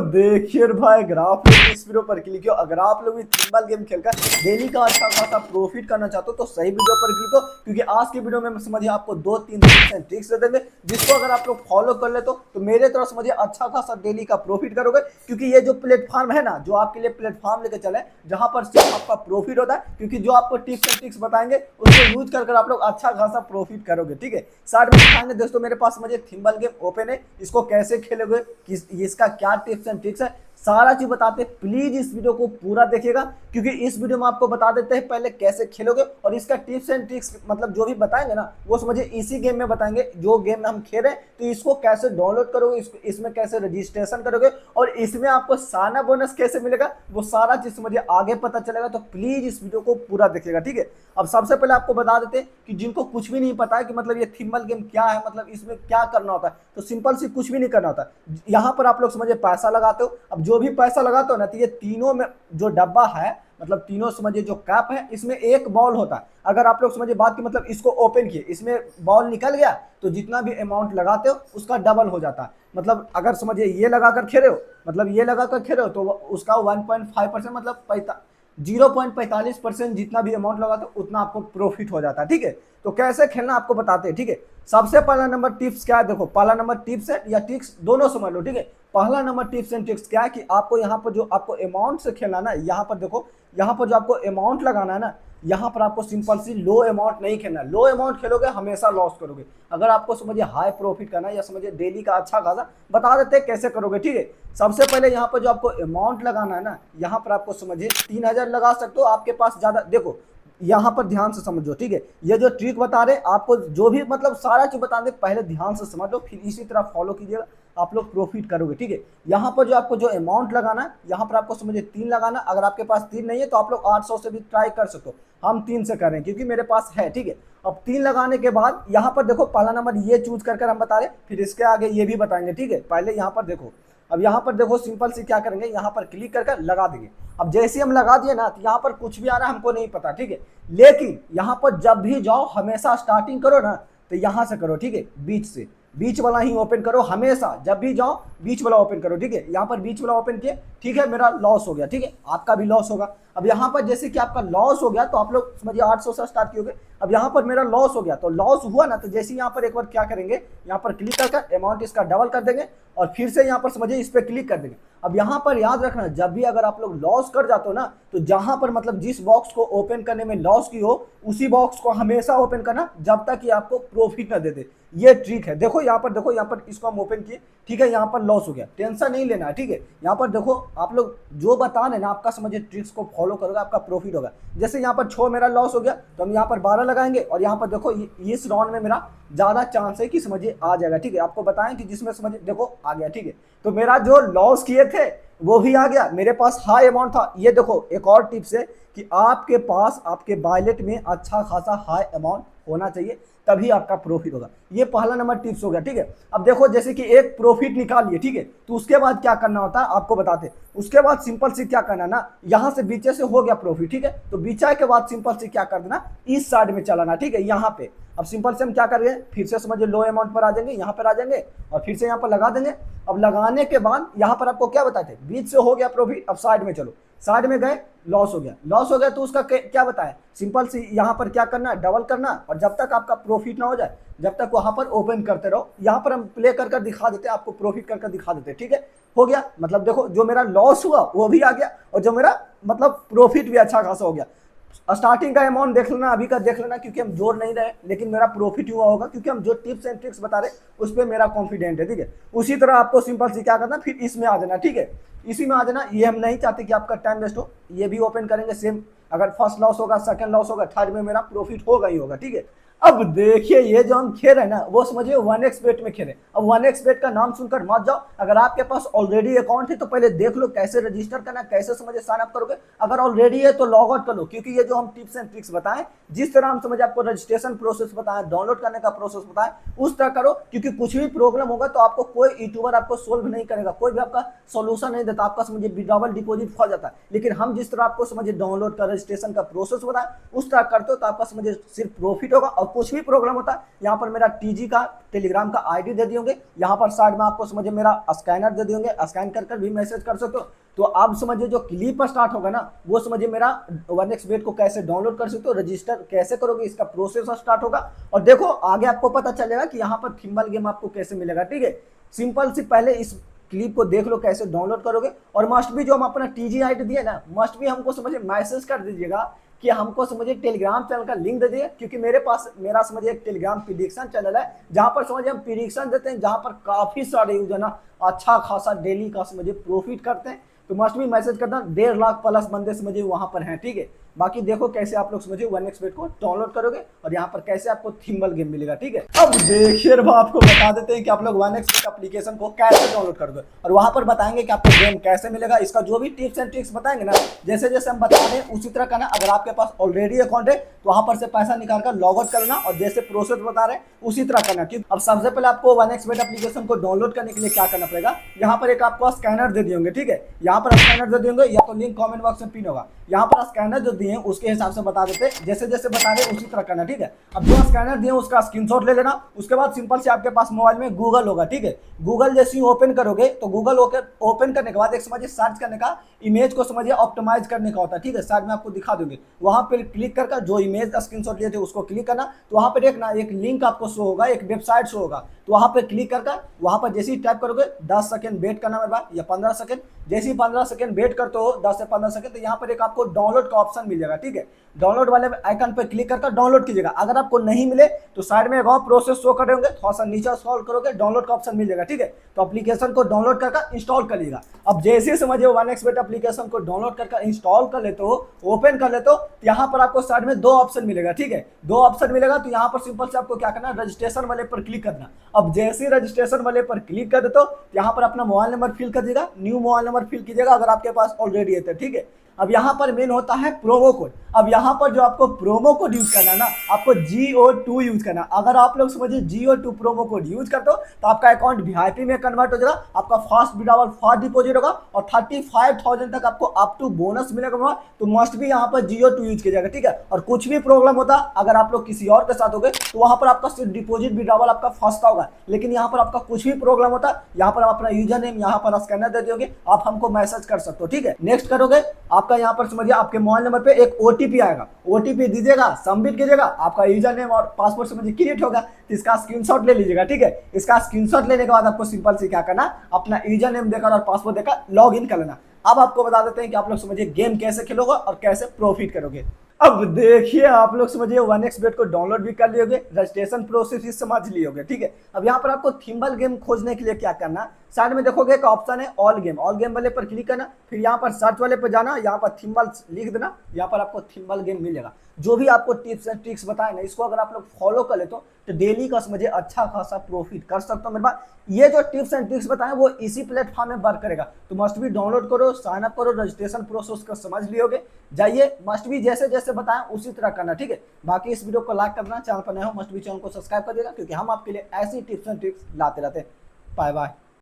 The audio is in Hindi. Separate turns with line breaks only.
देखिए भाई ग्राफ इस वीडियो पर क्लिक किया। अगर आप लोग भी थंबनेल गेम खेलकर डेली का अच्छा खासा प्रॉफिट करना चाहते हो तो सही वीडियो पर क्लिक हो, क्योंकि आज की वीडियो में समझिए आपको 2-3 ट्रिक्स दे देंगे, जिसको अगर आप लोग फॉलो कर ले तो मेरे तरफ समझिए अच्छा खासा डेली का प्रॉफिट करोगे। क्योंकि ये जो प्लेटफॉर्म है ना, जो आपके लिए प्लेटफॉर्म लेकर चले, जहां पर सिर्फ आपका प्रॉफिट होता है, क्योंकि जो आपको टिप्स एंड ट्रिक्स बताएंगे उसको यूज कर आप लोग अच्छा खासा प्रॉफिट करोगे। ठीक है, साइड में दिखाएंगे दोस्तों, मेरे पास समझिए थंबनेल गेम ओपन है, इसको कैसे खेलोगे, इसका क्या टिप्स एंड ट्रिक्स है, सारा चीज बताते हैं। प्लीज इस वीडियो को पूरा देखिएगा, क्योंकि इस वीडियो में आपको बता देते हैं पहले कैसे खेलोगे, और इसका टिप्स एंड ट्रिक्स मतलब जो भी बताएंगे ना वो समझिए इसी गेम में बताएंगे। जो गेम हम खेल रहे हैं तो इसको कैसे डाउनलोड करोगे, इसमें कैसे रजिस्ट्रेशन करोगे, और इसमें आपको साना बोनस कैसे मिलेगा, वो सारा चीज समझिए आगे पता चलेगा। तो प्लीज इस वीडियो को पूरा देखिएगा। ठीक है, अब सबसे पहले आपको बता देते हैं कि जिनको कुछ भी नहीं पता है कि मतलब ये थंबनेल गेम क्या है, मतलब इसमें क्या करना होता है, तो सिंपल सी कुछ भी नहीं करना होता। यहाँ पर आप लोग समझिए पैसा लगाते हो। अब जो भी पैसा लगाते हो ना, तो ये तीनों में जो डब्बा है, मतलब तीनों समझिए जो कैप है, इसमें एक बॉल होता है। अगर आप लोग समझिए बात की, मतलब इसको ओपन किए, इसमें बॉल निकल गया तो जितना भी अमाउंट लगाते हो उसका डबल हो जाता है। मतलब अगर समझिए ये लगाकर खेले हो, मतलब ये लगाकर खेले हो तो उसका 1.5% मतलब 0.45% जितना भी अमाउंट लगा तो उतना आपको प्रॉफिट हो जाता है। ठीक है, तो कैसे खेलना आपको बताते हैं। ठीक है, सबसे पहला नंबर टिप्स क्या है, देखो पहला नंबर टिप्स है या ट्रिक्स दोनों समझ लो। ठीक है, पहला नंबर टिप्स एंड ट्रिक्स क्या है कि आपको यहाँ पर जो आपको अमाउंट से खेलना ना, यहाँ पर देखो, यहाँ पर जो आपको अमाउंट लगाना है ना, यहाँ पर आपको सिंपल सी लो अमाउंट नहीं खेलना। लो अमाउंट खेलोगे हमेशा लॉस करोगे। अगर आपको समझिए हाई प्रॉफिट करना है या समझिए डेली का अच्छा खासा, बता देते हैं कैसे करोगे। ठीक है, सबसे पहले यहाँ पर जो आपको अमाउंट लगाना है ना, यहाँ पर आपको समझिए 3000 लगा सकते हो। आपके पास ज्यादा, देखो यहाँ पर ध्यान से समझो। ठीक है, ये जो ट्रिक बता रहे आपको, जो भी मतलब सारा चीज बता दे, पहले ध्यान से समझ लो, फिर इसी तरह फॉलो कीजिएगा, आप लोग प्रॉफिट करोगे। ठीक है, यहाँ पर जो आपको जो अमाउंट लगाना है, यहाँ पर आपको समझिए 3 लगाना। अगर आपके पास 3 नहीं है तो आप लोग 800 से भी ट्राई कर सकते हो। हम 3 से कर रहे हैं क्योंकि मेरे पास है। ठीक है, अब 3 लगाने के बाद यहाँ पर देखो पहला नंबर ये चूज कर हम बता रहे, फिर इसके आगे ये भी बताएंगे। ठीक है, पहले यहाँ पर देखो, अब यहाँ पर देखो सिंपल से क्या करेंगे, यहाँ पर क्लिक कर लगा देंगे। अब जैसे हम लगा दिए ना, तो यहाँ पर कुछ भी आ रहा है हमको नहीं पता। ठीक है, लेकिन यहाँ पर जब भी जाओ हमेशा स्टार्टिंग करो ना, तो यहाँ से करो। ठीक है, बीच से, बीच वाला ही ओपन करो हमेशा, जब भी जाओ बीच वाला ओपन करो। ठीक है, यहाँ पर बीच वाला ओपन किए, ठीक है, मेरा लॉस हो गया। ठीक है, आपका भी लॉस होगा। अब यहाँ पर जैसे कि आपका लॉस हो गया तो आप लोग समझिए 800 से स्टार्ट किए। अब यहाँ पर मेरा लॉस हो गया, तो लॉस हुआ ना, तो जैसे यहाँ पर एक बार क्या करेंगे, यहाँ पर क्लिक करके अमाउंट इसका डबल कर देंगे, और फिर से यहाँ पर समझिए इस पर क्लिक कर देंगे। अब यहाँ पर याद रखना, जब भी अगर आप लोग लॉस कर जाते हो ना, तो जहां पर मतलब जिस बॉक्स को ओपन करने में लॉस की हो, उसी बॉक्स को हमेशा ओपन करना जब तक कि आपको प्रॉफिट ना दे दे। ये ट्रिक है। देखो यहाँ पर, देखो यहाँ पर इसको हम ओपन किए, ठीक है, यहाँ पर लॉस हो गया, टेंशन नहीं लेना है। ठीक है, यहाँ पर देखो आप लोग जो बता रहे ना, आपका समझिए ट्रिक्स को फॉलो करोगे आपका प्रॉफिट होगा। जैसे यहाँ पर 6 मेरा लॉस हो गया, तो हम यहाँ पर 12 लगाएंगे, और यहाँ पर देखो इस राउंड में मेरा ज्यादा चांस है कि समझिए आ जाएगा। ठीक है, आपको बताएं कि जिसमें समझिए देखो आ गया। ठीक है, तो मेरा जो लॉस किए थे वो भी आ गया, मेरे पास हाई अमाउंट था। ये देखो एक और टिप्स है कि आपके पास आपके वॉलेट में अच्छा खासा हाई अमाउंट होना चाहिए, तभी आपका प्रॉफिट होगा। ये पहला नंबर टिप्स हो गया। ठीक है, अब देखो जैसे कि एक प्रॉफिट निकाल लिए, ठीक है, तो उसके बाद क्या करना होता है आपको बताते। उसके बाद सिंपल से क्या करना ना, यहाँ से बीचे से हो गया प्रॉफिट। ठीक है, तो बीचा के बाद सिंपल से क्या कर देना, इस साइड में चलाना। ठीक है, यहाँ पे अब सिंपल से हम क्या करेंगे, फिर से समझिए लो अमाउंट पर आ जाएंगे, यहाँ पर आ जाएंगे, और फिर से यहाँ पर लगा देंगे। अब लगाने के बाद यहाँ पर आपको क्या बताते, बीच से हो गया प्रॉफिट, अब साइड में चलो, साइड में गए, लॉस हो गया। लॉस हो गया तो उसका क्या बताया, सिंपल सी यहाँ पर क्या करना है, डबल करना, और जब तक आपका प्रॉफिट ना हो जाए जब तक वहां पर ओपन करते रहो। यहाँ पर हम प्ले कर दिखा देते हैं आपको, प्रॉफिट कर दिखा देते हैं। ठीक है, हो गया, मतलब देखो जो मेरा लॉस हुआ वो भी आ गया, और जो मेरा मतलब प्रॉफिट भी अच्छा खासा हो गया। स्टार्टिंग का अमाउंट देख लेना, अभी का देख लेना, क्योंकि हम जोड़ नहीं रहे, लेकिन मेरा प्रॉफिट हुआ होगा क्योंकि हम जो टिप्स एंड ट्रिक्स बता रहे उस पर मेरा कॉन्फिडेंट है। ठीक है, उसी तरह आपको सिंपल से क्या करना, फिर इसमें आ जाना। ठीक है, इसी में आ जाना। ये हम नहीं चाहते कि आपका टाइम वेस्ट हो, ये भी ओपन करेंगे सेम। अगर फर्स्ट लॉस होगा, सेकंड लॉस होगा, थर्ड में मेरा प्रॉफिट होगा ही होगा। ठीक है, अब देखिए ये जो हम खेल रहे हैं ना, वो समझिए 1x बेट में खेले। अब 1x बेट का नाम सुनकर मत जाओ, अगर आपके पास ऑलरेडी अकाउंट है तो पहले देख लो कैसे रजिस्टर करना, कैसे समझिए साइन अप करोगे। अगर ऑलरेडी है तो लॉग आउट कर लो, क्योंकि ये जो हम टिप्स एंड ट्रिक्स बताएं, जिस तरह हम समझे आपको रजिस्ट्रेशन प्रोसेस बताएं, डाउनलोड करने का प्रोसेस बताएं, उस तरह करो। क्योंकि कुछ भी प्रॉब्लम होगा तो आपको कोई यूट्यूबर आपको सोल्व नहीं करेगा, कोई भी आपका सोल्यूशन नहीं देता, आपका समझिए विड्रॉवल डिपॉजिट फंस जाता है। लेकिन हम जिस तरह आपको समझिए डाउनलोड का रजिस्ट्रेशन का प्रोसेस बताएं, उस तरह करते हो तो आपका समझिए सिर्फ प्रॉफिट होगा और कुछ भी प्रॉब्लम होता है यहाँ पर मेरा टीजी का टेलीग्राम का आईडी दे दिए, यहाँ पर साइड में आपको समझिए मेरा स्कैनर दे दिए, स्कैन कर भी मैसेज कर सकते हो। तो आप समझिए जो क्लिप स्टार्ट होगा ना वो समझिए मेरा 1xbet को कैसे डाउनलोड कर सकते हो, रजिस्टर कैसे करोगे इसका प्रोसेस स्टार्ट होगा। और देखो आगे आपको पता चलेगा कि यहाँ पर थिम्बल गेम आपको कैसे मिलेगा, ठीक है। सिंपल सी पहले इस क्लिप को देख लो कैसे डाउनलोड करोगे, और मस्ट भी जो हम अपना टीजी आईडी दिए ना मस्ट भी हमको समझिए मैसेज कर दीजिएगा कि हमको समझिए टेलीग्राम चैनल का लिंक दे दिए, क्योंकि मेरा समझिए एक टेलीग्राम प्रेडिक्शन चैनल है जहां पर समझिए हम प्रेडिक्शन देते हैं, जहां पर काफी सारे यूजर ना अच्छा खासा डेली का समझिए प्रॉफिट करते हैं। तो मस्ट भी मैसेज करना, 1.5 लाख प्लस बंदे समझिए वहां पर हैं, ठीक है। बाकी देखो कैसे आप लोग समझिए 1xbet को डाउनलोड करोगे और यहाँ पर कैसे आपको थिम्बल गेम मिलेगा, ठीक है। अब देखिए आपको बता देते हैं कि आप लोग 1xbet एप्लीकेशन को कैसे डाउनलोड करोगे और वहां पर बताएंगे कि आपको गेम कैसे मिलेगा। इसका जो भी टिप्स एंड ट्रिक्स बताएंगे ना जैसे जैसे हम बता रहे हैं उसी तरह करना। अगर आपके पास ऑलरेडी अकाउंट है तो वहां पर से पैसा निकाल कर लॉग आउट करना, और जैसे प्रोसेस बता रहे हैं उसी तरह करना। क्योंकि अब सबसे पहले आपको 1xbet एप्लीकेशन को डाउनलोड करने के लिए क्या करना पड़ेगा, यहाँ पर एक आपको स्कैनर दे दिए, ठीक है। यहाँ पर स्कैनर दे दिए या तो लिंक कमेंट बॉक्स में पिन होगा, यहाँ पर स्कैनर जो दिए उसके हिसाब से बता देते, जैसे जैसे बता रहे उसी तरह करना, ठीक है। अब जो स्कैनर दिए उसका स्क्रीनशॉट ले लेना, उसके बाद सिंपल से आपके पास मोबाइल में गूगल होगा, ठीक है। गूगल जैसे ही ओपन करोगे तो गूगल ओपन करने के बाद एक समझिए सर्च करने का, इमेज को समझिए ऑप्टिमाइज करने का होता है, ठीक है। साइड में आपको दिखा दूंगे, वहां पर क्लिक करके जो इमेज स्क्रीनशॉट लिए थे उसको क्लिक करना, तो वहां पर एक लिंक आपको शो होगा, एक वेबसाइट शो होगा, तो वहां पर क्लिक करके वहां पर जैसे ही टाइप करोगे 10 सेकंड वेट करना मेरे पास या 15 सेकंड, जैसे ही 15 सेकंड वेट करते हो 10 से 15 सेकंड, तो यहाँ पर एक आपको डाउनलोड का ऑप्शन मिल जाएगा, ठीक है। डाउनलोड वाले आइकन पर क्लिक करके डाउनलोड कीजिएगा। अगर आपको नहीं मिले तो साइड में एक और प्रोसेस शो कर रहे होंगे, थोड़ा सा नीचे स्क्रॉल करोगे डाउनलोड का ऑप्शन मिल जाएगा, ठीक है। तो एप्लीकेशन को डाउनलोड करके इंस्टॉल कर लीजिएगा। अब जैसे समझिए 1xbet एप्लीकेशन को डाउनलोड करके इंस्टॉल कर लेते हो, ओपन कर लेते हो, यहाँ पर आपको साइड में 2 ऑप्शन मिलेगा, ठीक है। 2 ऑप्शन मिलेगा, तो यहाँ पर सिंपल से आपको क्या करना, रजिस्ट्रेशन वाले पर क्लिक करना। अब जैसे ही रजिस्ट्रेशन वाले पर क्लिक कर देते हो यहाँ पर अपना मोबाइल नंबर फिल कर दीजिएगा, न्यू मोबाइल नंबर फिल कीजिएगा अगर आपके पास ऑलरेडी है तो, ठीक है। अब यहाँ पर मेन होता है प्रोमो कोड। अब यहाँ पर जो आपको प्रोमो कोड यूज करना ना, आपको GO2 यूज करना। अगर आप लोग समझिए GO2 प्रोमो कोड यूज करते हो तो आपका अकाउंट VIP में कन्वर्ट हो जाएगा, आपका फास्ट विड्रॉवल फास्ट डिपॉजिट होगा और 35,000 तक आपको अप टू बोनस मिलेगा। तो मस्ट भी यहाँ पर GO2 यूज किया जाएगा, ठीक है। और कुछ भी प्रॉब्लम होता अगर आप लोग किसी और के साथ हो गए तो वहां पर आपका सिर्फ डिपॉजिट विड्रॉवल आपका फंसता होगा, लेकिन यहाँ पर आपका कुछ भी प्रॉब्लम होता यहाँ पर आप अपना यूजर नेम यहाँ पर स्कैनर दे दोगे, आप हमको मैसेज कर सकते हो, ठीक है। नेक्स्ट करोगे आपका यहाँ पर समझिए आपके मोबाइल नंबर पे एक OTP आएगा, OTP दीजिएगा, सबमिट कीजिएगा, आपका यूजर नेम और पासवर्ड समझिए क्रिएट होगा। तो इसका स्क्रीनशॉट ले लीजिएगा, ठीक है। इसका स्क्रीनशॉट लेने के बाद आपको सिंपल से क्या करना, अपना यूजर नेम देकर और पासवर्ड देकर लॉग इन कर लेना। अब आपको बता देते हैं कि आप लोग समझिए गेम कैसे खेलोगे और कैसे प्रॉफिट करोगे। अब देखिए आप लोग समझिए 1xbet को डाउनलोड भी कर लियोगे, रजिस्ट्रेशन प्रोसेस भी समझ लियोगे, ठीक है। अब यहाँ पर आपको थिम्बल गेम खोजने के लिए क्या करना, साइड में देखोगे एक ऑप्शन है ऑल गेम वाले पर क्लिक करना, फिर यहाँ पर सर्च वाले पर जाना, यहाँ पर थिम्बल लिख देना, यहाँ पर आपको थिम्बल गेम मिल जाएगा। जो भी आपको टिप्स एंड ट्रिक्स बताए ना इसको अगर आप लोग फॉलो कर ले तो डेली का समझिए अच्छा खासा प्रॉफिट कर सकते हो। मेरे पास ये जो टिप्स एंड ट्रिक्स बताए वो इसी प्लेटफॉर्म में वर्क करेगा, तो मस्ट भी डाउनलोड करो, साइन अप करो, रजिस्ट्रेशन प्रोसेस को समझ लियोगे, जाइए मस्ट भी जैसे जैसे बताएं उसी तरह करना, ठीक है। बाकी इस वीडियो को लाइक करना, चैनल पर नए हो मस्ट भी चैनल को सब्सक्राइब कर देगा, क्योंकि हम आपके लिए ऐसी टिप्स एंड ट्रिक्स लाते रहते हैं। Bye bye.